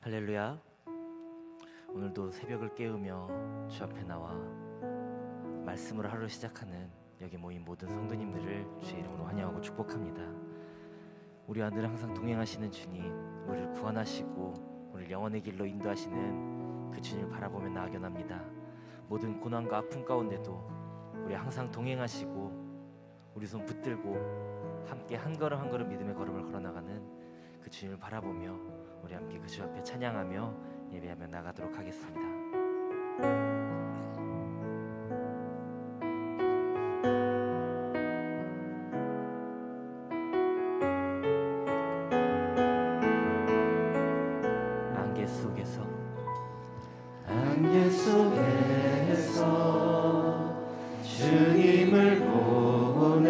할렐루야. 오늘도 새벽을 깨우며 주 앞에 나와 말씀으로 하루를 시작하는 여기 모인 모든 성도님들을 주의 이름으로 환영하고 축복합니다. 우리와 늘 항상 동행하시는 주님, 우리를 구원하시고 우리를 영원의 길로 인도하시는 그 주님을 바라보며 나아겨납니다. 모든 고난과 아픔 가운데도 우리 항상 동행하시고 우리 손 붙들고 함께 한 걸음 한 걸음 믿음의 걸음을 걸어나가는 그 주님을 바라보며 우리 함께 그 주 앞에 찬양하며 예배하며 나가도록 하겠습니다. 안개 속에서 주님을 보내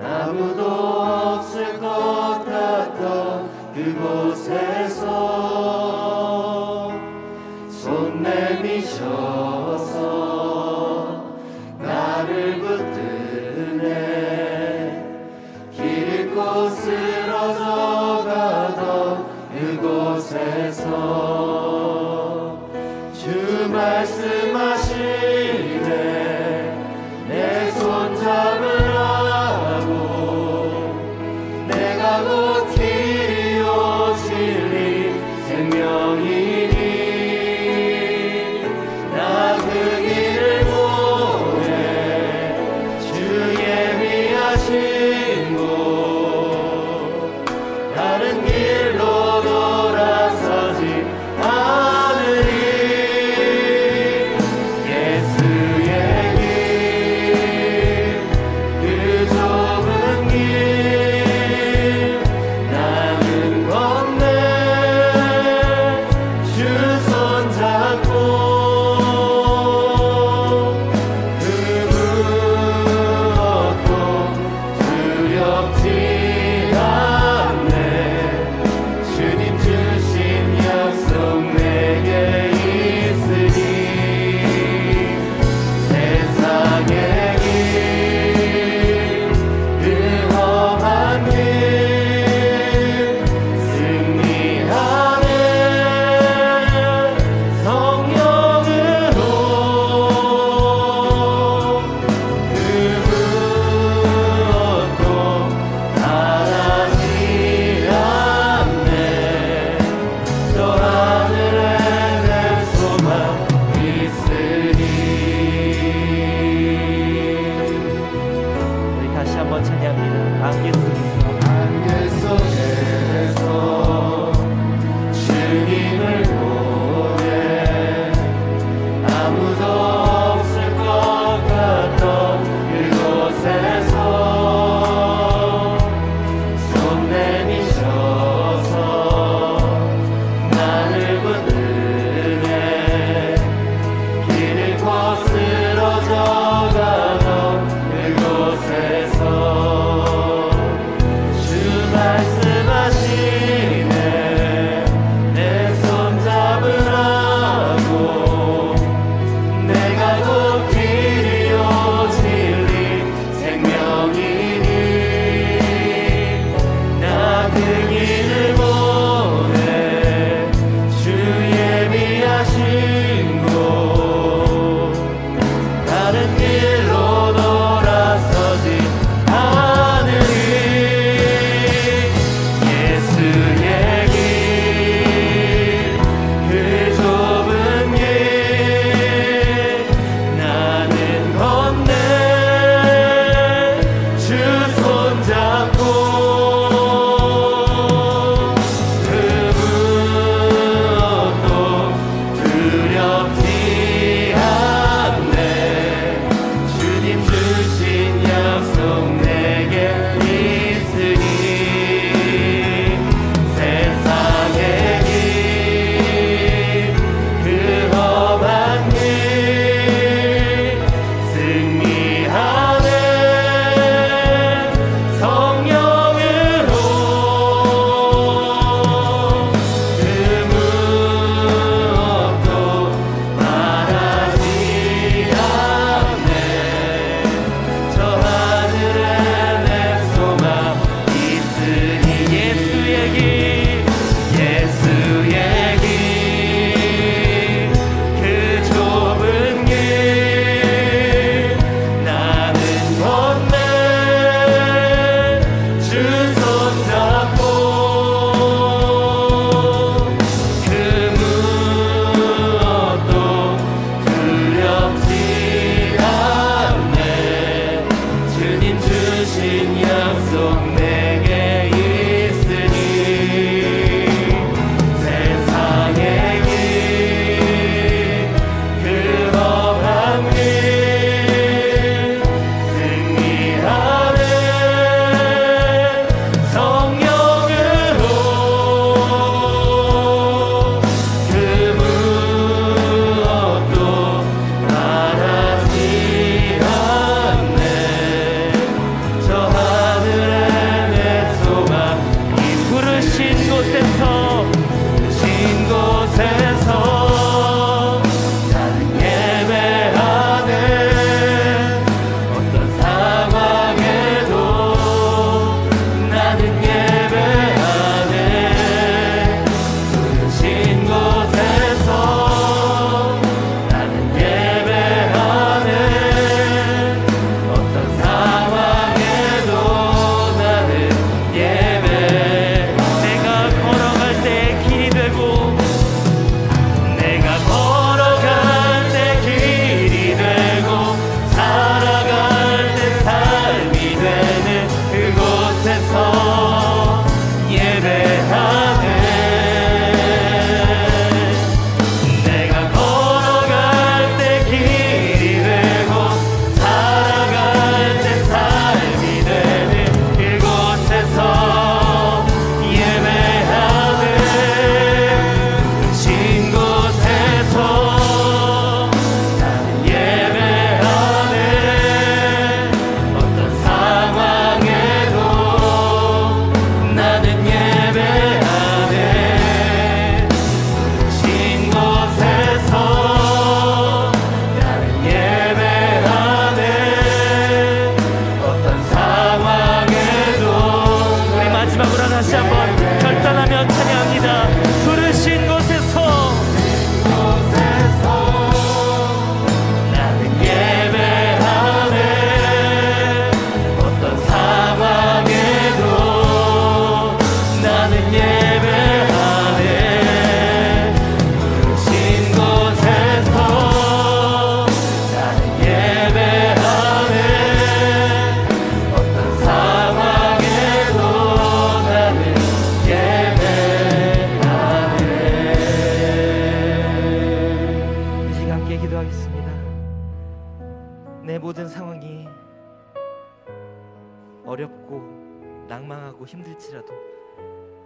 아무도 없을 것 같던 그곳에서 손 내미셔서 나를 붙드네 길 잃고 쓰러져 가던 그곳에서 주 말씀하시네 내 손 잡으라고 내가 곧 길이요 진리 생명이니 나 그 길을 보내 주 예비하신 곳 다른 길로 돌아서지 다시 한번 결단하며 찬양합니다. 부르신 곳에서 나는 예배하네. 어떤 상황에도 나는 예배하네. 부르신 곳에서 나는 예배하네. 어떤 상황에도 나는 예배하네. 이 시간 함께 기도하겠습니다. 내 모든 상황이 어렵고 낭망하고 힘들지라도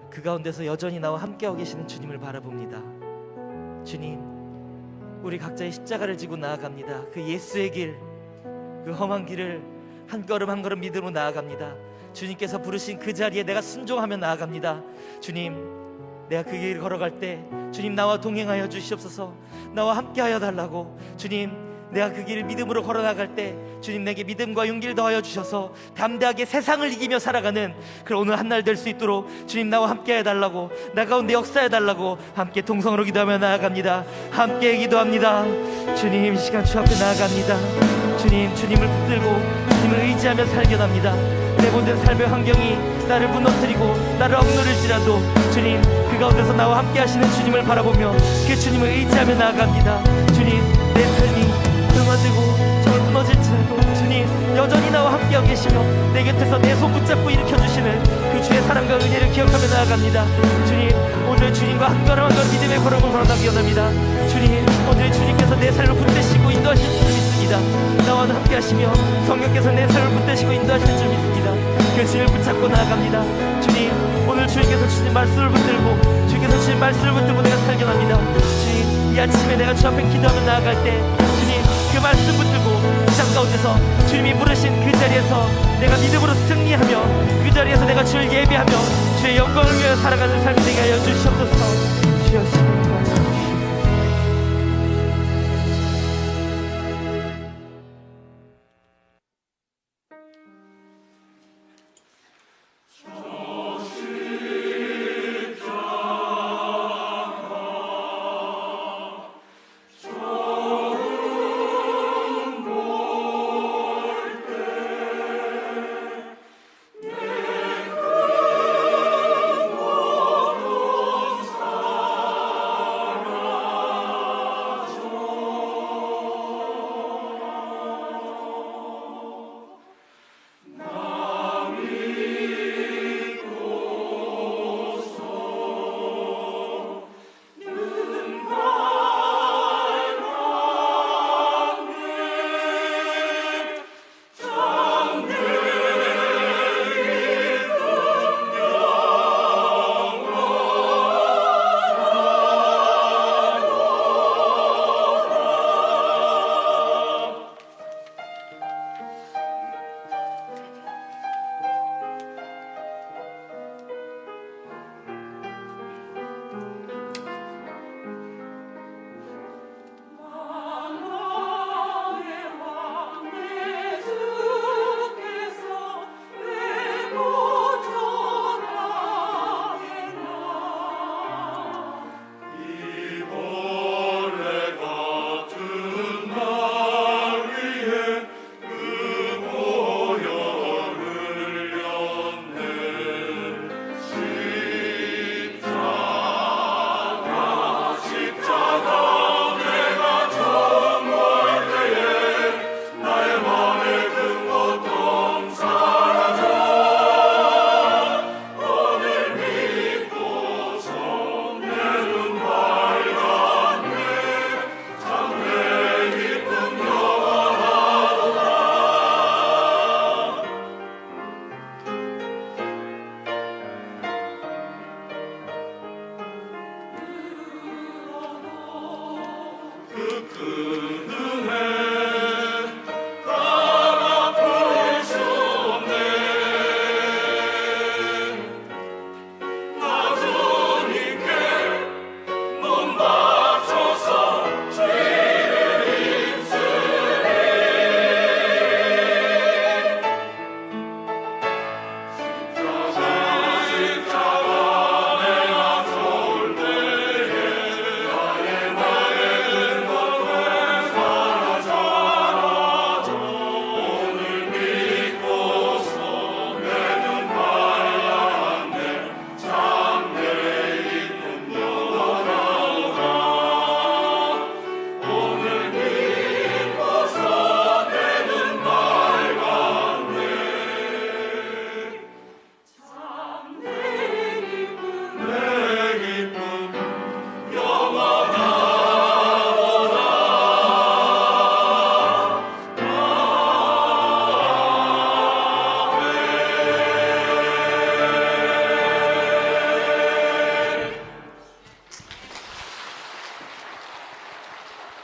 그 가운데서 여전히 나와 함께하고 계시는 주님을 바라봅니다. 주님, 우리 각자의 십자가를 지고 나아갑니다. 그 예수의 길, 그 험한 길을 한 걸음 한 걸음 믿음으로 나아갑니다. 주님께서 부르신 그 자리에 내가 순종하며 나아갑니다. 주님, 내가 그 길을 걸어갈 때 주님 나와 동행하여 주시옵소서. 나와 함께하여 달라고. 주님, 내가 그 길을 믿음으로 걸어나갈 때 주님 내게 믿음과 용기를 더하여 주셔서 담대하게 세상을 이기며 살아가는 그런 오늘 한날 될 수 있도록 주님 나와 함께 해달라고, 나 가운데 역사해달라고 함께 동성으로 기도하며 나아갑니다. 함께 기도합니다. 주님, 이 시간 주 앞에 나아갑니다. 주님, 주님을 붙들고 주님을 의지하며 살겨납니다. 내 모든 삶의 환경이 나를 무너뜨리고 나를 억누를지라도 주님, 그 가운데서 나와 함께 하시는 주님을 바라보며 그 주님을 의지하며 나아갑니다. 주님, 내 삶이 무너지고 정말 무너질지라도 주님 여전히 나와 함께하고 계시며 내 곁에서 내 손 붙잡고 일으켜주시는 그 주의 사랑과 은혜를 기억하며 나아갑니다. 주님, 오늘 주님과 한 걸음 한 걸음 믿음의 걸음을 걸어나기 원합니다. 주님, 오늘 주님께서 내 삶을 붙드시고 인도하실 줄 믿습니다. 나와 함께 하시며 성령께서 내 삶을 붙드시고 인도하실 줄 믿습니다. 그 주님을 붙잡고 나아갑니다. 주님, 오늘 주님께서 주신 말씀을 붙들고 주님께서 주신 말씀을 붙들고 내가 살겨납니다. 주님, 이 아침에 내가 주 앞에 기도하며 나아갈 때 주님, 그 말씀 붙들고 세상 가운데서 주님이 부르신 그 자리에서 내가 믿음으로 승리하며 그 자리에서 내가 주를 예배하며 주의 영광을 위하여 살아가는 삶이 되게 하여 주시옵소서. 주여, 시간을 도와주시옵소서.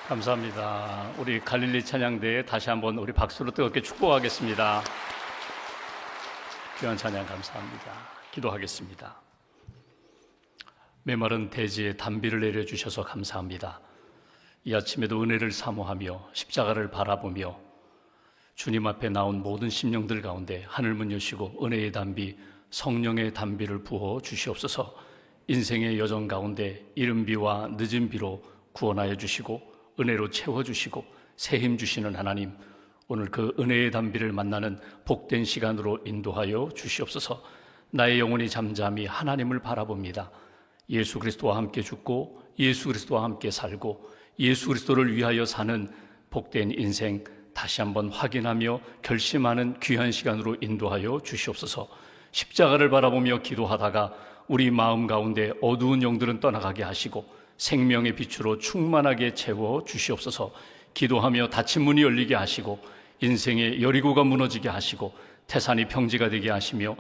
감사합니다. 우리 갈릴리 찬양대에 다시 한번 우리 박수로 뜨겁게 축복하겠습니다. 귀한 찬양 감사합니다. 기도하겠습니다. 메마른 대지에 단비를 내려주셔서 감사합니다. 이 아침에도 은혜를 사모하며 십자가를 바라보며 주님 앞에 나온 모든 심령들 가운데 하늘문 여시고 은혜의 단비, 성령의 단비를 부어 주시옵소서. 인생의 여정 가운데 이른 비와 늦은 비로 구원하여 주시고 은혜로 채워주시고 새 힘 주시는 하나님, 오늘 그 은혜의 단비를 만나는 복된 시간으로 인도하여 주시옵소서. 나의 영혼이 잠잠히 하나님을 바라봅니다. 예수 그리스도와 함께 죽고 예수 그리스도와 함께 살고 예수 그리스도를 위하여 사는 복된 인생 다시 한번 확인하며 결심하는 귀한 시간으로 인도하여 주시옵소서. 십자가를 바라보며 기도하다가 우리 마음 가운데 어두운 영들은 떠나가게 하시고 생명의 빛으로 충만하게 채워 주시옵소서. 기도하며 닫힌 문이 열리게 하시고 인생의 여리고가 무너지게 하시고 태산이 평지가 되게 하시며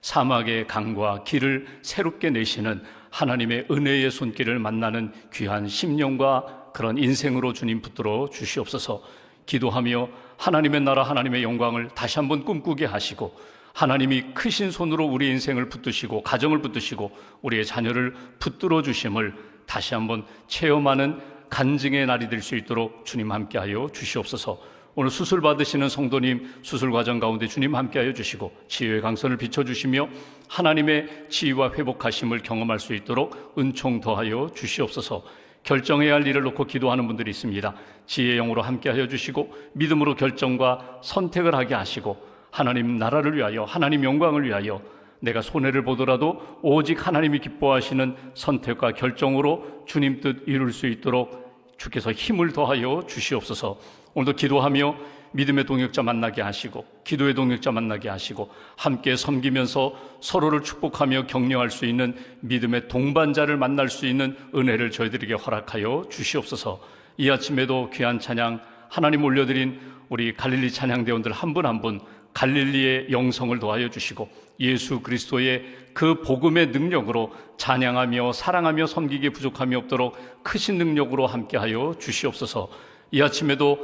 사막의 강과 길을 새롭게 내시는 하나님의 은혜의 손길을 만나는 귀한 심령과 그런 인생으로 주님 붙들어 주시옵소서. 기도하며 하나님의 나라 하나님의 영광을 다시 한번 꿈꾸게 하시고 하나님이 크신 손으로 우리 인생을 붙드시고 가정을 붙드시고 우리의 자녀를 붙들어 주심을 다시 한번 체험하는 간증의 날이 될 수 있도록 주님 함께하여 주시옵소서. 오늘 수술 받으시는 성도님 수술 과정 가운데 주님 함께하여 주시고 치유의 강선을 비춰주시며 하나님의 치유와 회복하심을 경험할 수 있도록 은총 더하여 주시옵소서. 결정해야 할 일을 놓고 기도하는 분들이 있습니다. 지혜의 영으로 함께하여 주시고 믿음으로 결정과 선택을 하게 하시고 하나님 나라를 위하여 하나님 영광을 위하여 내가 손해를 보더라도 오직 하나님이 기뻐하시는 선택과 결정으로 주님 뜻 이룰 수 있도록 주께서 힘을 더하여 주시옵소서. 오늘도 기도하며 믿음의 동역자 만나게 하시고 기도의 동역자 만나게 하시고 함께 섬기면서 서로를 축복하며 격려할 수 있는 믿음의 동반자를 만날 수 있는 은혜를 저희들에게 허락하여 주시옵소서. 이 아침에도 귀한 찬양 하나님 올려드린 우리 갈릴리 찬양대원들 한 분 한 분 갈릴리의 영성을 더하여 주시고 예수 그리스도의 그 복음의 능력으로 찬양하며 사랑하며 섬기기에 부족함이 없도록 크신 능력으로 함께하여 주시옵소서. 이 아침에도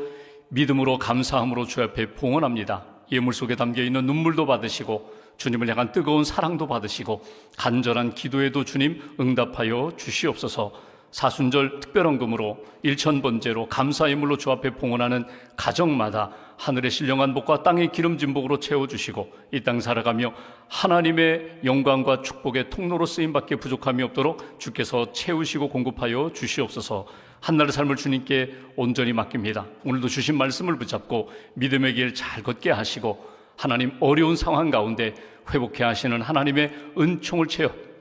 믿음으로 감사함으로 주 앞에 봉헌합니다. 예물 속에 담겨있는 눈물도 받으시고 주님을 향한 뜨거운 사랑도 받으시고 간절한 기도에도 주님 응답하여 주시옵소서. 사순절 특별헌금으로 일천번제로 감사의 물로 주 앞에 봉헌하는 가정마다 하늘의 신령한 복과 땅의 기름진 복으로 채워주시고 이 땅 살아가며 하나님의 영광과 축복의 통로로 쓰임받기에 부족함이 없도록 주께서 채우시고 공급하여 주시옵소서. 한날의 삶을 주님께 온전히 맡깁니다. 오늘도 주신 말씀을 붙잡고 믿음의 길 잘 걷게 하시고 하나님 어려운 상황 가운데 회복해 하시는 하나님의 은총을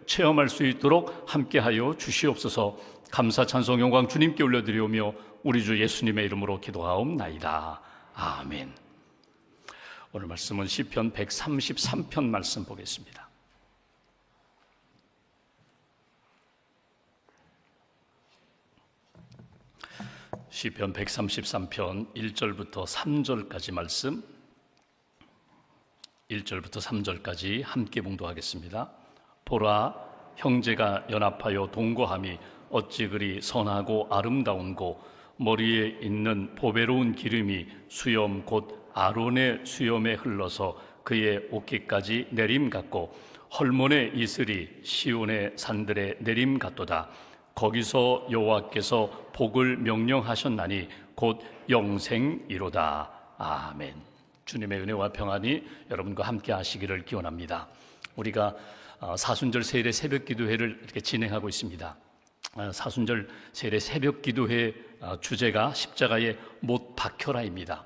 체험할 수 있도록 함께하여 주시옵소서. 감사 찬송 영광 주님께 올려드리오며 우리 주 예수님의 이름으로 기도하옵나이다. 아멘. 오늘 말씀은 시편 133편 말씀 보겠습니다. 시편 133편 1절부터 3절까지 말씀, 1절부터 3절까지 함께 봉독하겠습니다. 보라, 형제가 연합하여 동거함이 어찌 그리 선하고 아름다운고, 머리에 있는 보배로운 기름이 수염 곧 아론의 수염에 흘러서 그의 옷깃까지 내림 같고, 헐몬의 이슬이 시온의 산들에 내림 같도다. 거기서 여호와께서 복을 명령하셨나니 곧 영생이로다. 아멘. 주님의 은혜와 평안이 여러분과 함께 하시기를 기원합니다. 우리가 사순절 세일의 새벽 기도회를 이렇게 진행하고 있습니다. 사순절 세일의 새벽 기도회 주제가 십자가의 못 박혀라입니다.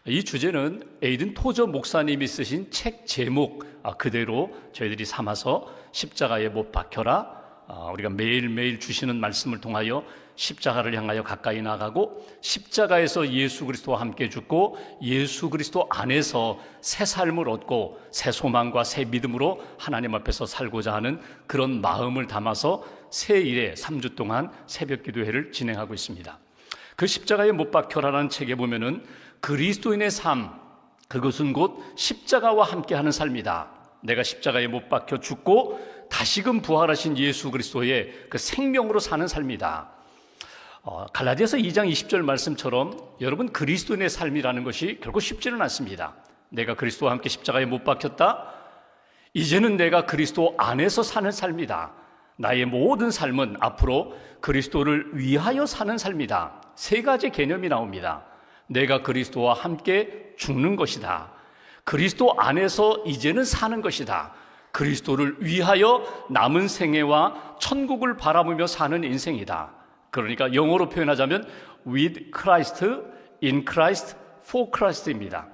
이 주제는 에이든 토저 목사님이 쓰신 책 제목 그대로 저희들이 삼아서 십자가의 못 박혀라, 우리가 매일매일 주시는 말씀을 통하여 십자가를 향하여 가까이 나가고 십자가에서 예수 그리스도와 함께 죽고 예수 그리스도 안에서 새 삶을 얻고 새 소망과 새 믿음으로 하나님 앞에서 살고자 하는 그런 마음을 담아서 새일에 3주 동안 새벽 기도회를 진행하고 있습니다. 그 십자가에 못 박혀라는 책에 보면은 그리스도인의 삶, 그것은 곧 십자가와 함께하는 삶이다. 내가 십자가에 못 박혀 죽고 다시금 부활하신 예수 그리스도의 그 생명으로 사는 삶이다. 갈라디아서 2장 20절 말씀처럼 여러분 그리스도인의 삶이라는 것이 결코 쉽지는 않습니다. 내가 그리스도와 함께 십자가에 못 박혔다. 이제는 내가 그리스도 안에서 사는 삶이다. 나의 모든 삶은 앞으로 그리스도를 위하여 사는 삶이다. 세 가지 개념이 나옵니다. 내가 그리스도와 함께 죽는 것이다. 그리스도 안에서 이제는 사는 것이다. 그리스도를 위하여 남은 생애와 천국을 바라보며 사는 인생이다. 그러니까 영어로 표현하자면 with Christ, in Christ, for Christ입니다.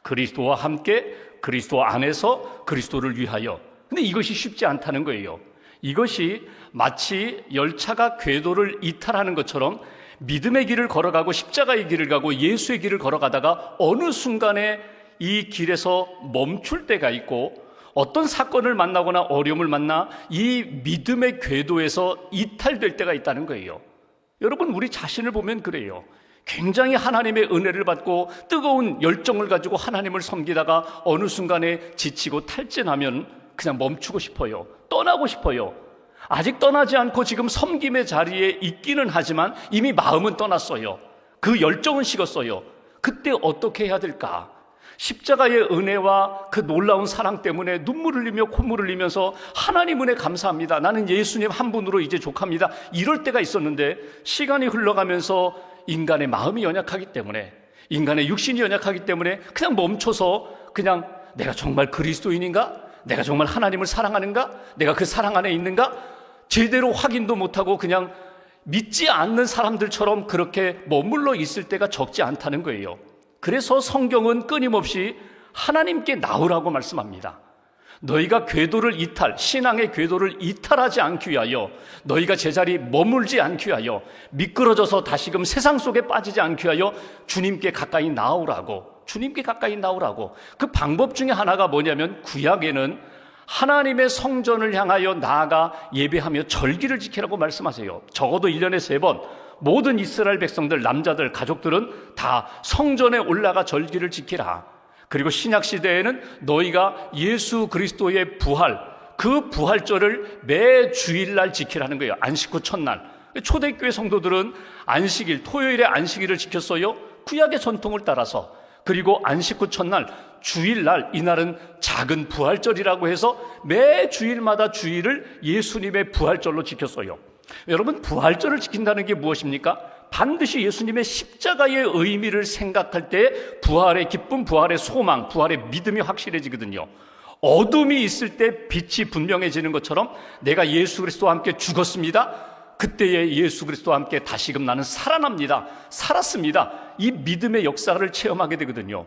그리스도와 함께 그리스도 안에서 그리스도를 위하여. 근데 이것이 쉽지 않다는 거예요. 이것이 마치 열차가 궤도를 이탈하는 것처럼 믿음의 길을 걸어가고 십자가의 길을 가고 예수의 길을 걸어가다가 어느 순간에 이 길에서 멈출 때가 있고 어떤 사건을 만나거나 어려움을 만나 이 믿음의 궤도에서 이탈될 때가 있다는 거예요. 여러분, 우리 자신을 보면 그래요. 굉장히 하나님의 은혜를 받고 뜨거운 열정을 가지고 하나님을 섬기다가 어느 순간에 지치고 탈진하면 그냥 멈추고 싶어요. 떠나고 싶어요. 아직 떠나지 않고 지금 섬김의 자리에 있기는 하지만 이미 마음은 떠났어요. 그 열정은 식었어요. 그때 어떻게 해야 될까? 십자가의 은혜와 그 놀라운 사랑 때문에 눈물을 흘리며 콧물을 흘리면서 하나님 은혜 감사합니다. 나는 예수님 한 분으로 이제 족합니다. 이럴 때가 있었는데 시간이 흘러가면서 인간의 마음이 연약하기 때문에 인간의 육신이 연약하기 때문에 그냥 멈춰서 그냥 내가 정말 그리스도인인가? 내가 정말 하나님을 사랑하는가? 내가 그 사랑 안에 있는가? 제대로 확인도 못하고 그냥 믿지 않는 사람들처럼 그렇게 머물러 있을 때가 적지 않다는 거예요. 그래서 성경은 끊임없이 하나님께 나오라고 말씀합니다. 너희가 궤도를 신앙의 궤도를 이탈하지 않기 위하여, 너희가 제자리 머물지 않기 위하여, 미끄러져서 다시금 세상 속에 빠지지 않기 위하여 주님께 가까이 나오라고, 주님께 가까이 나오라고. 그 방법 중에 하나가 뭐냐면 구약에는 하나님의 성전을 향하여 나아가 예배하며 절기를 지키라고 말씀하세요. 적어도 1년에 3번 모든 이스라엘 백성들, 남자들, 가족들은 다 성전에 올라가 절기를 지키라. 그리고 신약 시대에는 너희가 예수 그리스도의 부활, 그 부활절을 매 주일날 지키라는 거예요. 안식 후 첫날. 초대교회 성도들은 안식일, 토요일에 안식일을 지켰어요. 구약의 전통을 따라서. 그리고 안식 후 첫날, 주일날, 이날은 작은 부활절이라고 해서 매 주일마다 주일을 예수님의 부활절로 지켰어요. 여러분, 부활절을 지킨다는 게 무엇입니까? 반드시 예수님의 십자가의 의미를 생각할 때 부활의 기쁨, 부활의 소망, 부활의 믿음이 확실해지거든요. 어둠이 있을 때 빛이 분명해지는 것처럼 내가 예수 그리스도와 함께 죽었습니다. 그때에 예수 그리스도와 함께 다시금 나는 살아납니다. 살았습니다. 이 믿음의 역사를 체험하게 되거든요.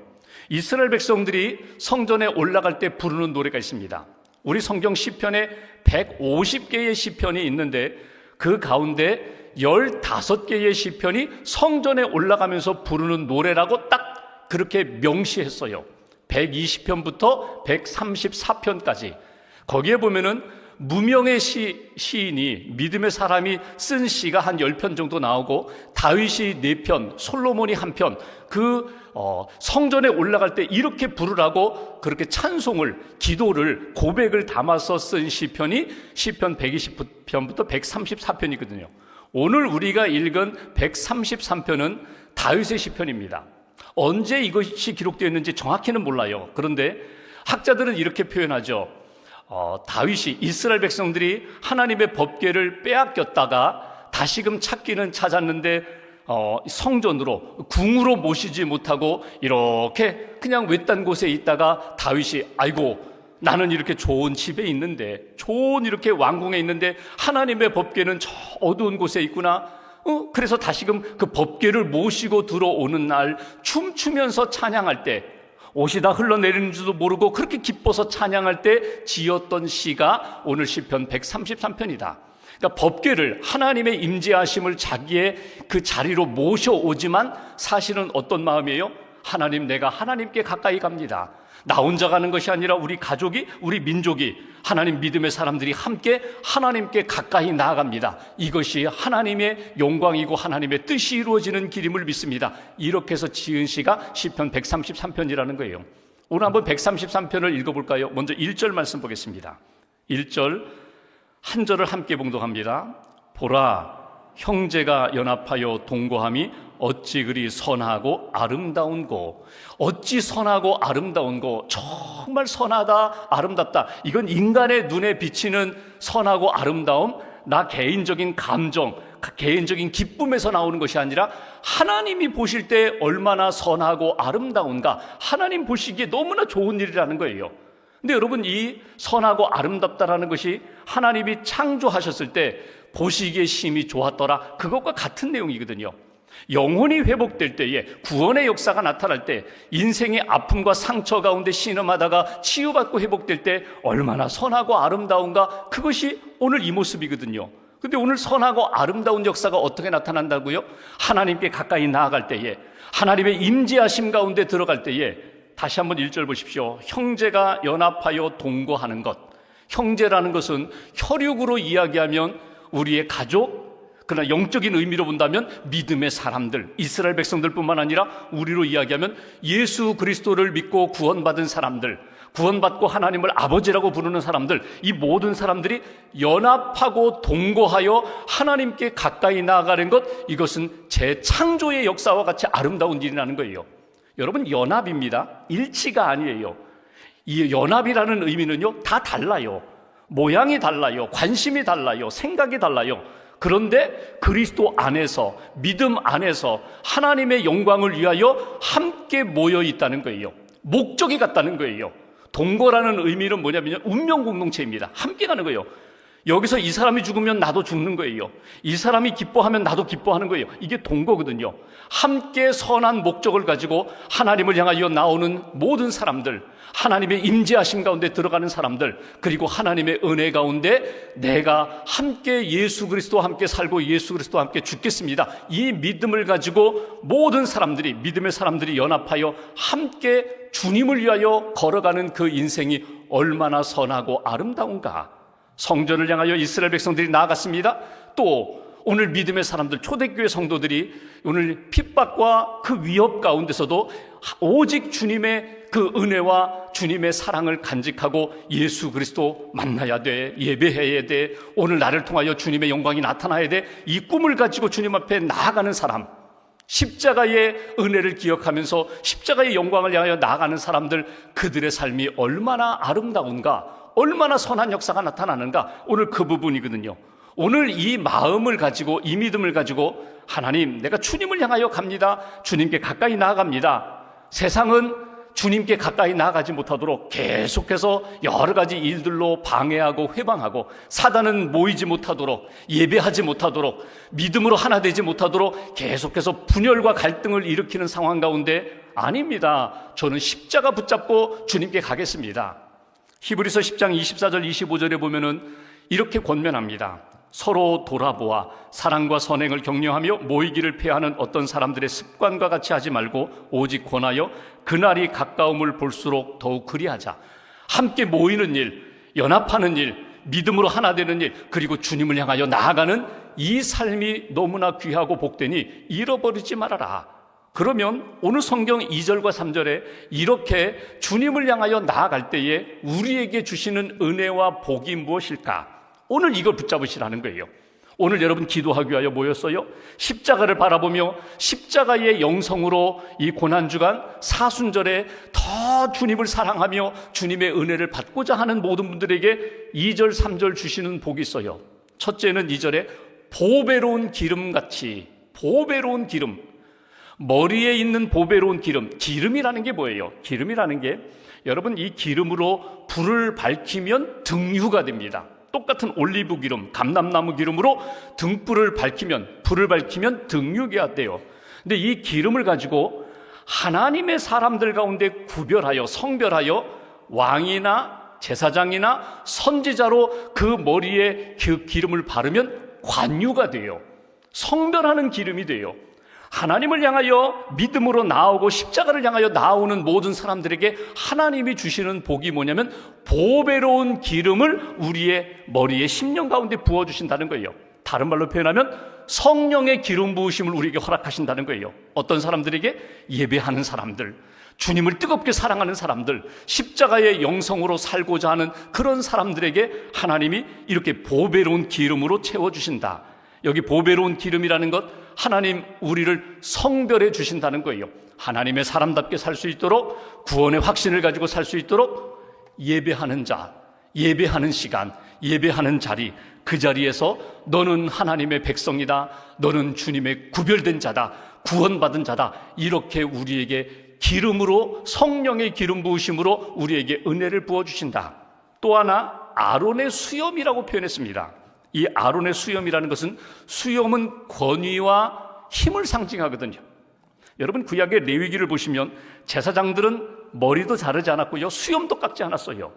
이스라엘 백성들이 성전에 올라갈 때 부르는 노래가 있습니다. 우리 성경 시편에 150개의 시편이 있는데 그 가운데 15개의 시편이 성전에 올라가면서 부르는 노래라고 딱 그렇게 명시했어요. 120편부터 134편까지. 거기에 보면은 무명의 시인이, 믿음의 사람이 쓴 시가 한 10편 정도 나오고 다윗이 4편, 솔로몬이 1편, 성전에 올라갈 때 이렇게 부르라고 그렇게 찬송을, 기도를, 고백을 담아서 쓴 시편이 시편 120편부터 134편이거든요. 오늘 우리가 읽은 133편은 다윗의 시편입니다. 언제 이것이 기록되었는지 정확히는 몰라요. 그런데 학자들은 이렇게 표현하죠. 다윗이, 이스라엘 백성들이 하나님의 법궤를 빼앗겼다가 다시금 찾기는 찾았는데 성전으로, 궁으로 모시지 못하고 이렇게 그냥 외딴 곳에 있다가 다윗이 아이고 나는 이렇게 좋은 집에 있는데, 좋은 이렇게 왕궁에 있는데 하나님의 법궤는 저 어두운 곳에 있구나. 그래서 다시금 그 법궤를 모시고 들어오는 날 춤추면서 찬양할 때, 옷이 다 흘러내리는 줄도 모르고 그렇게 기뻐서 찬양할 때 지었던 시가 오늘 시편 133편이다. 그러니까 법궤를, 하나님의 임재하심을 자기의 그 자리로 모셔오지만 사실은 어떤 마음이에요? 하나님, 내가 하나님께 가까이 갑니다. 나 혼자 가는 것이 아니라 우리 가족이, 우리 민족이, 하나님 믿음의 사람들이 함께 하나님께 가까이 나아갑니다. 이것이 하나님의 영광이고 하나님의 뜻이 이루어지는 길임을 믿습니다. 이렇게 해서 지은 시가 시편 133편이라는 거예요. 오늘 한번 133편을 읽어볼까요? 먼저 1절 말씀 보겠습니다. 1절 한 절을 함께 봉독합니다. 보라, 형제가 연합하여 동거함이 어찌 그리 선하고 아름다운고. 어찌 선하고 아름다운고. 정말 선하다, 아름답다. 이건 인간의 눈에 비치는 선하고 아름다움, 나 개인적인 감정, 개인적인 기쁨에서 나오는 것이 아니라 하나님이 보실 때 얼마나 선하고 아름다운가, 하나님 보시기에 너무나 좋은 일이라는 거예요. 근데 여러분, 이 선하고 아름답다라는 것이 하나님이 창조하셨을 때 보시기에 심히 좋았더라, 그것과 같은 내용이거든요. 영혼이 회복될 때에, 구원의 역사가 나타날 때, 인생의 아픔과 상처 가운데 신음하다가 치유받고 회복될 때 얼마나 선하고 아름다운가, 그것이 오늘 이 모습이거든요. 근데 오늘 선하고 아름다운 역사가 어떻게 나타난다고요? 하나님께 가까이 나아갈 때에, 하나님의 임재하심 가운데 들어갈 때에, 다시 한번 1절 보십시오. 형제가 연합하여 동거하는 것. 형제라는 것은 혈육으로 이야기하면 우리의 가족, 그러나 영적인 의미로 본다면 믿음의 사람들, 이스라엘 백성들뿐만 아니라 우리로 이야기하면 예수 그리스도를 믿고 구원받은 사람들, 구원받고 하나님을 아버지라고 부르는 사람들, 이 모든 사람들이 연합하고 동거하여 하나님께 가까이 나아가는 것, 이것은 재창조의 역사와 같이 아름다운 일이라는 거예요. 여러분, 연합입니다. 일치가 아니에요. 이 연합이라는 의미는요, 다 달라요. 모양이 달라요. 관심이 달라요. 생각이 달라요. 그런데 그리스도 안에서, 믿음 안에서 하나님의 영광을 위하여 함께 모여 있다는 거예요. 목적이 같다는 거예요. 동거라는 의미는 뭐냐면 운명 공동체입니다. 함께 가는 거예요. 여기서 이 사람이 죽으면 나도 죽는 거예요. 이 사람이 기뻐하면 나도 기뻐하는 거예요. 이게 동거거든요. 함께 선한 목적을 가지고 하나님을 향하여 나오는 모든 사람들, 하나님의 임재하심 가운데 들어가는 사람들, 그리고 하나님의 은혜 가운데 내가 함께 예수 그리스도와 함께 살고 예수 그리스도와 함께 죽겠습니다, 이 믿음을 가지고 모든 사람들이, 믿음의 사람들이 연합하여 함께 주님을 위하여 걸어가는 그 인생이 얼마나 선하고 아름다운가. 성전을 향하여 이스라엘 백성들이 나아갔습니다. 또 오늘 믿음의 사람들, 초대교회 성도들이 오늘 핍박과 그 위협 가운데서도 오직 주님의 그 은혜와 주님의 사랑을 간직하고 예수 그리스도 만나야 돼, 예배해야 돼, 오늘 나를 통하여 주님의 영광이 나타나야 돼, 이 꿈을 가지고 주님 앞에 나아가는 사람, 십자가의 은혜를 기억하면서 십자가의 영광을 향하여 나아가는 사람들, 그들의 삶이 얼마나 아름다운가, 얼마나 선한 역사가 나타나는가, 오늘 그 부분이거든요. 오늘 이 마음을 가지고, 이 믿음을 가지고, 하나님, 내가 주님을 향하여 갑니다, 주님께 가까이 나아갑니다. 세상은 주님께 가까이 나아가지 못하도록 계속해서 여러 가지 일들로 방해하고 회방하고, 사단은 모이지 못하도록, 예배하지 못하도록, 믿음으로 하나 되지 못하도록 계속해서 분열과 갈등을 일으키는 상황 가운데, 아닙니다, 저는 십자가 붙잡고 주님께 가겠습니다. 히브리서 10장 24절 25절에 보면은 이렇게 권면합니다. 서로 돌아보아 사랑과 선행을 격려하며 모이기를 폐하는 어떤 사람들의 습관과 같이 하지 말고 오직 권하여 그날이 가까움을 볼수록 더욱 그리하자. 함께 모이는 일, 연합하는 일, 믿음으로 하나 되는 일, 그리고 주님을 향하여 나아가는 이 삶이 너무나 귀하고 복되니 잃어버리지 말아라. 그러면 오늘 성경 2절과 3절에 이렇게 주님을 향하여 나아갈 때에 우리에게 주시는 은혜와 복이 무엇일까? 오늘 이걸 붙잡으시라는 거예요. 오늘 여러분 기도하기 위하여 모였어요. 십자가를 바라보며 십자가의 영성으로 이 고난주간 사순절에 더 주님을 사랑하며 주님의 은혜를 받고자 하는 모든 분들에게 2절 3절 주시는 복이 있어요. 첫째는 2절에 보배로운 기름같이, 보배로운 기름, 머리에 있는 보배로운 기름. 기름이라는 게 뭐예요? 기름이라는 게, 여러분, 이 기름으로 불을 밝히면 등유가 됩니다. 똑같은 올리브 기름, 감람나무 기름으로 등불을 밝히면, 불을 밝히면 등유가 돼요. 근데 이 기름을 가지고 하나님의 사람들 가운데 구별하여, 성별하여 왕이나 제사장이나 선지자로 그 머리에 그 기름을 바르면 관유가 돼요. 성별하는 기름이 돼요. 하나님을 향하여 믿음으로 나오고 십자가를 향하여 나오는 모든 사람들에게 하나님이 주시는 복이 뭐냐면 보배로운 기름을 우리의 머리에 심령 가운데 부어주신다는 거예요. 다른 말로 표현하면 성령의 기름 부으심을 우리에게 허락하신다는 거예요. 어떤 사람들에게? 예배하는 사람들, 주님을 뜨겁게 사랑하는 사람들, 십자가의 영성으로 살고자 하는 그런 사람들에게 하나님이 이렇게 보배로운 기름으로 채워주신다. 여기 보배로운 기름이라는 것, 하나님 우리를 성별해 주신다는 거예요. 하나님의 사람답게 살 수 있도록, 구원의 확신을 가지고 살 수 있도록 예배하는 자, 예배하는 시간, 예배하는 자리, 그 자리에서 너는 하나님의 백성이다, 너는 주님의 구별된 자다, 구원받은 자다, 이렇게 우리에게 기름으로, 성령의 기름 부으심으로 우리에게 은혜를 부어주신다. 또 하나 아론의 수염이라고 표현했습니다. 이 아론의 수염이라는 것은, 수염은 권위와 힘을 상징하거든요. 여러분, 구약의 레위기를 보시면 제사장들은 머리도 자르지 않았고요, 수염도 깎지 않았어요.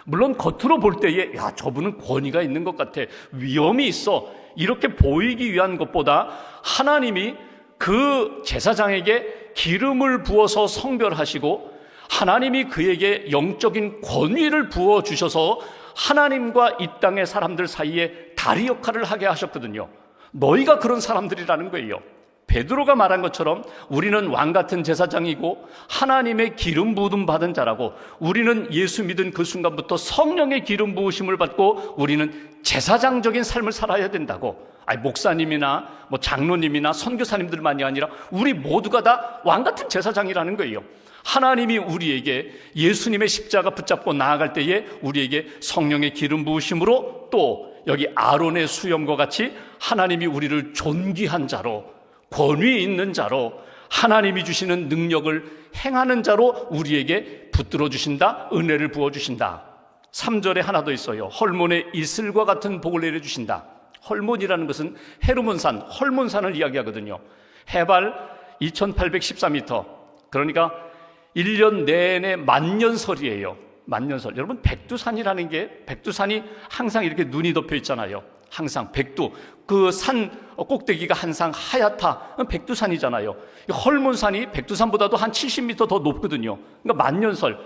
물론 겉으로 볼 때에 야, 저분은 권위가 있는 것 같아, 위엄이 있어, 이렇게 보이기 위한 것보다 하나님이 그 제사장에게 기름을 부어서 성별하시고 하나님이 그에게 영적인 권위를 부어주셔서 하나님과 이 땅의 사람들 사이에 다리 역할을 하게 하셨거든요. 너희가 그런 사람들이라는 거예요. 베드로가 말한 것처럼 우리는 왕같은 제사장이고 하나님의 기름 부음 받은 자라고, 우리는 예수 믿은 그 순간부터 성령의 기름 부으심을 받고 우리는 제사장적인 삶을 살아야 된다고. 목사님이나 장로님이나 선교사님들만이 아니라 우리 모두가 다 왕같은 제사장이라는 거예요. 하나님이 우리에게 예수님의 십자가 붙잡고 나아갈 때에 우리에게 성령의 기름 부으심으로, 또 여기 아론의 수염과 같이 하나님이 우리를 존귀한 자로, 권위 있는 자로, 하나님이 주시는 능력을 행하는 자로 우리에게 붙들어 주신다, 은혜를 부어 주신다. 3절에 하나 더 있어요. 헐몬의 이슬과 같은 복을 내려 주신다. 헐몬이라는 것은 헤르몬산, 헐몬산을 이야기하거든요. 해발 2814m, 그러니까 1년 내내 만년설이에요. 만년설. 여러분, 백두산이라는 게, 백두산이 항상 이렇게 눈이 덮여 있잖아요. 항상 백두, 그 산 꼭대기가 항상 하얗다, 백두산이잖아요. 헐몬산이 백두산보다도 한 70m 더 높거든요. 그러니까 만년설,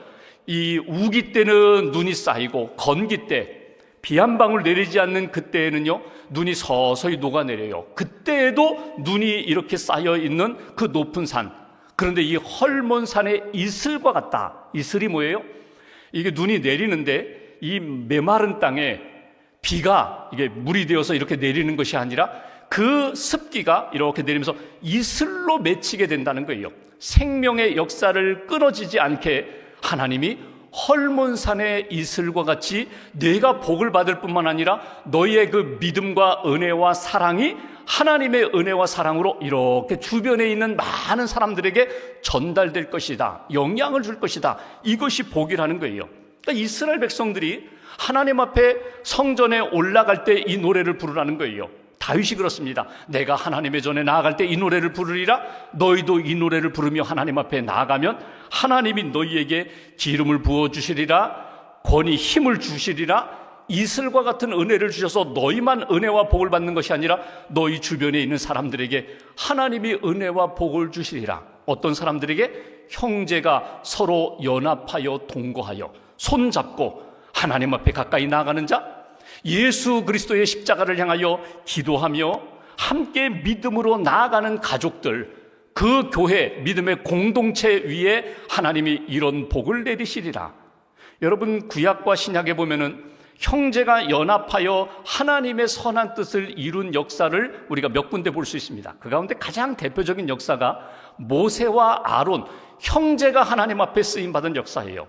이 우기 때는 눈이 쌓이고 건기 때, 비 한 방울 내리지 않는 그때에는요, 눈이 서서히 녹아내려요. 그때에도 눈이 이렇게 쌓여 있는 그 높은 산. 그런데 이 헐몬산의 이슬과 같다. 이슬이 뭐예요? 이게 눈이 내리는데 이 메마른 땅에 비가 이게 물이 되어서 이렇게 내리는 것이 아니라 그 습기가 이렇게 내리면서 이슬로 맺히게 된다는 거예요. 생명의 역사를 끊어지지 않게 하나님이 헐몬산의 이슬과 같이 내가 복을 받을 뿐만 아니라 너희의 그 믿음과 은혜와 사랑이 하나님의 은혜와 사랑으로 이렇게 주변에 있는 많은 사람들에게 전달될 것이다, 영향을 줄 것이다. 이것이 복이라는 거예요. 그러니까 이스라엘 백성들이 하나님 앞에 성전에 올라갈 때 이 노래를 부르라는 거예요. 다윗이 그렇습니다. 내가 하나님의 전에 나아갈 때 이 노래를 부르리라. 너희도 이 노래를 부르며 하나님 앞에 나아가면 하나님이 너희에게 기름을 부어주시리라, 권위, 힘을 주시리라, 이슬과 같은 은혜를 주셔서 너희만 은혜와 복을 받는 것이 아니라 너희 주변에 있는 사람들에게 하나님이 은혜와 복을 주시리라. 어떤 사람들에게? 형제가 서로 연합하여 동거하여 손잡고 하나님 앞에 가까이 나아가는 자, 예수 그리스도의 십자가를 향하여 기도하며 함께 믿음으로 나아가는 가족들, 그 교회, 믿음의 공동체 위에 하나님이 이런 복을 내리시리라. 여러분, 구약과 신약에 보면은 형제가 연합하여 하나님의 선한 뜻을 이룬 역사를 우리가 몇 군데 볼 수 있습니다. 그 가운데 가장 대표적인 역사가 모세와 아론, 형제가 하나님 앞에 쓰임받은 역사예요.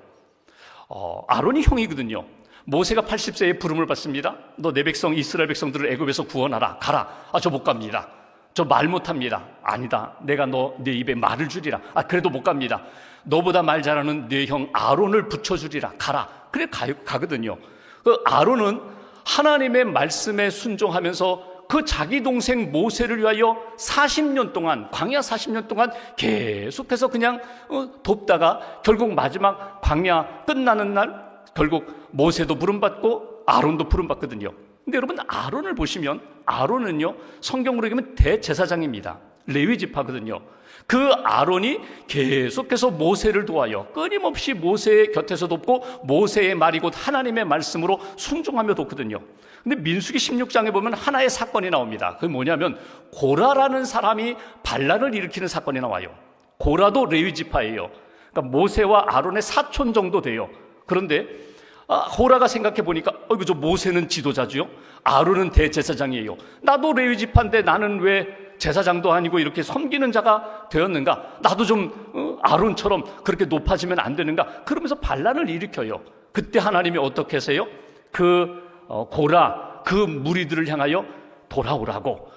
아론이 형이거든요. 모세가 80세에 부름을 받습니다. 너 내 백성 이스라엘 백성들을 애굽에서 구원하라. 가라. 저 못 갑니다. 저 말 못합니다. 아니다. 내가 내 입에 말을 주리라. 그래도 못 갑니다. 너보다 말 잘하는 네 형 아론을 붙여주리라. 가라. 그래 가거든요. 그 아론은 하나님의 말씀에 순종하면서 그 자기 동생 모세를 위하여 40년 동안, 광야 40년 동안 계속해서 그냥 돕다가 결국 마지막 광야 끝나는 날 결국 모세도 부름받고 아론도 부름받거든요. 근데 여러분, 아론을 보시면 아론은요, 성경으로 얘기하면 대제사장입니다. 레위 지파거든요. 그 아론이 계속해서 모세를 도와요. 끊임없이 모세의 곁에서 돕고 모세의 말이 곧 하나님의 말씀으로 순종하며 돕거든요. 근데 민수기 16장에 보면 하나의 사건이 나옵니다. 그게 뭐냐면 고라라는 사람이 반란을 일으키는 사건이 나와요. 고라도 레위 지파예요. 그러니까 모세와 아론의 사촌 정도 돼요. 그런데 고라가 생각해 보니까 저 모세는 지도자지요, 아론은 대제사장이에요. 나도 레위 지파인데 나는 왜 제사장도 아니고 이렇게 섬기는 자가 되었는가? 나도 좀 아론처럼 그렇게 높아지면 안 되는가? 그러면서 반란을 일으켜요. 그때 하나님이 어떻게 하세요? 고라, 그 무리들을 향하여 돌아오라고,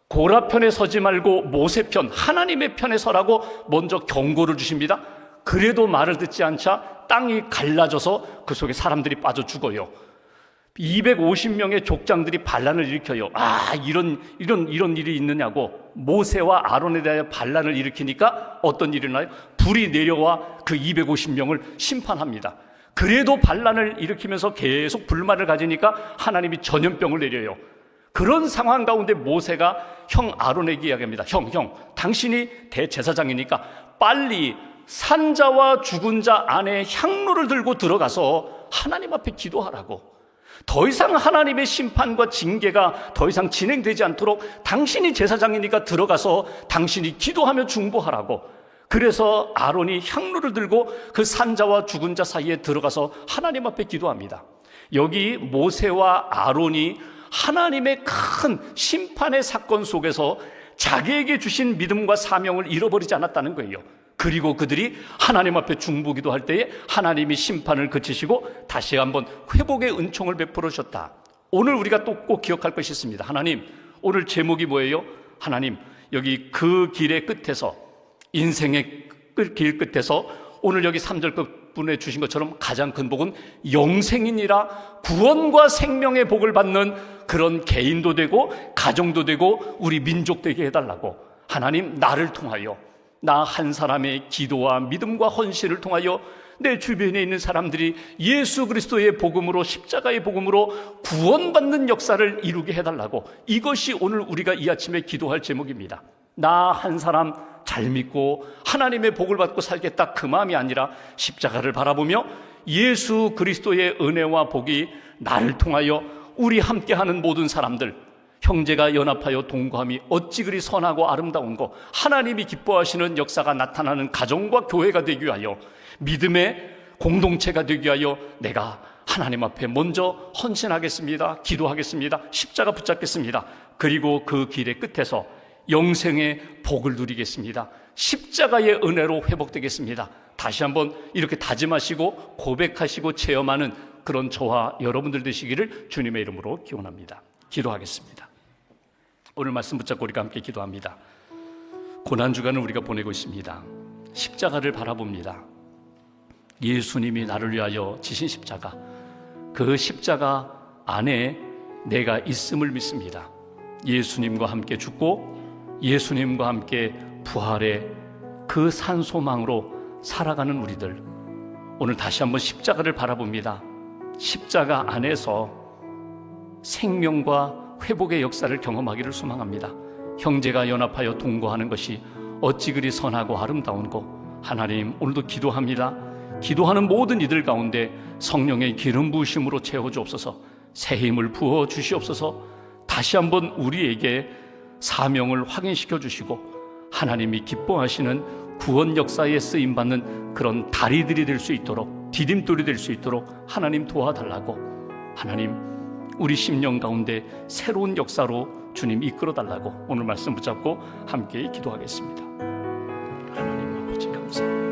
고라 편에 서지 말고 모세 편, 하나님의 편에 서라고 먼저 경고를 주십니다. 그래도 말을 듣지 않자 땅이 갈라져서 그 속에 사람들이 빠져 죽어요. 250명의 족장들이 반란을 일으켜요. 이런 일이 있느냐고 모세와 아론에 대하여 반란을 일으키니까 어떤 일이 나요? 불이 내려와 그 250명을 심판합니다. 그래도 반란을 일으키면서 계속 불만을 가지니까 하나님이 전염병을 내려요. 그런 상황 가운데 모세가 형 아론에게 이야기합니다. 형, 당신이 대제사장이니까 빨리 산자와 죽은 자 안에 향로를 들고 들어가서 하나님 앞에 기도하라고. 더 이상 하나님의 심판과 징계가 더 이상 진행되지 않도록 당신이 제사장이니까 들어가서 당신이 기도하며 중보하라고. 그래서 아론이 향로를 들고 그 산자와 죽은 자 사이에 들어가서 하나님 앞에 기도합니다. 여기 모세와 아론이 하나님의 큰 심판의 사건 속에서 자기에게 주신 믿음과 사명을 잃어버리지 않았다는 거예요. 그리고 그들이 하나님 앞에 중보기도 할 때에 하나님이 심판을 그치시고 다시 한번 회복의 은총을 베풀어 주셨다. 오늘 우리가 또 꼭 기억할 것이 있습니다. 하나님, 오늘 제목이 뭐예요? 하나님, 여기 그 길의 끝에서, 인생의 길 끝에서 오늘 여기 3절 끝분에 주신 것처럼 가장 큰 복은 영생이니라, 구원과 생명의 복을 받는 그런 개인도 되고 가정도 되고 우리 민족 되게 해달라고. 하나님, 나를 통하여, 나 한 사람의 기도와 믿음과 헌신을 통하여 내 주변에 있는 사람들이 예수 그리스도의 복음으로, 십자가의 복음으로 구원받는 역사를 이루게 해달라고. 이것이 오늘 우리가 이 아침에 기도할 제목입니다. 나 한 사람 잘 믿고 하나님의 복을 받고 살겠다, 그 마음이 아니라 십자가를 바라보며 예수 그리스도의 은혜와 복이 나를 통하여 우리 함께하는 모든 사람들, 형제가 연합하여 동거함이 어찌 그리 선하고 아름다운 거, 하나님이 기뻐하시는 역사가 나타나는 가정과 교회가 되기 위하여, 믿음의 공동체가 되기 위하여 내가 하나님 앞에 먼저 헌신하겠습니다, 기도하겠습니다, 십자가 붙잡겠습니다. 그리고 그 길의 끝에서 영생의 복을 누리겠습니다. 십자가의 은혜로 회복되겠습니다. 다시 한번 이렇게 다짐하시고 고백하시고 체험하는 그런 저와 여러분들 되시기를 주님의 이름으로 기원합니다. 기도하겠습니다. 오늘 말씀 붙잡고 우리가 함께 기도합니다. 고난주간을 우리가 보내고 있습니다. 십자가를 바라봅니다. 예수님이 나를 위하여 지신 십자가, 그 십자가 안에 내가 있음을 믿습니다. 예수님과 함께 죽고 예수님과 함께 부활의 그 산소망으로 살아가는 우리들, 오늘 다시 한번 십자가를 바라봅니다. 십자가 안에서 생명과 회복의 역사를 경험하기를 소망합니다. 형제가 연합하여 동거하는 것이 어찌 그리 선하고 아름다운 거, 하나님, 오늘도 기도합니다. 기도하는 모든 이들 가운데 성령의 기름 부으심으로 채워주옵소서. 새 힘을 부어 주시옵소서. 다시 한번 우리에게 사명을 확인시켜 주시고 하나님이 기뻐하시는 구원 역사에 쓰임받는 그런 다리들이 될 수 있도록, 디딤돌이 될 수 있도록 하나님 도와달라고. 하나님, 우리 심령 가운데 새로운 역사로 주님 이끌어달라고 오늘 말씀 붙잡고 함께 기도하겠습니다. 하나님 아버지 감사합니다.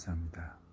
감사합니다.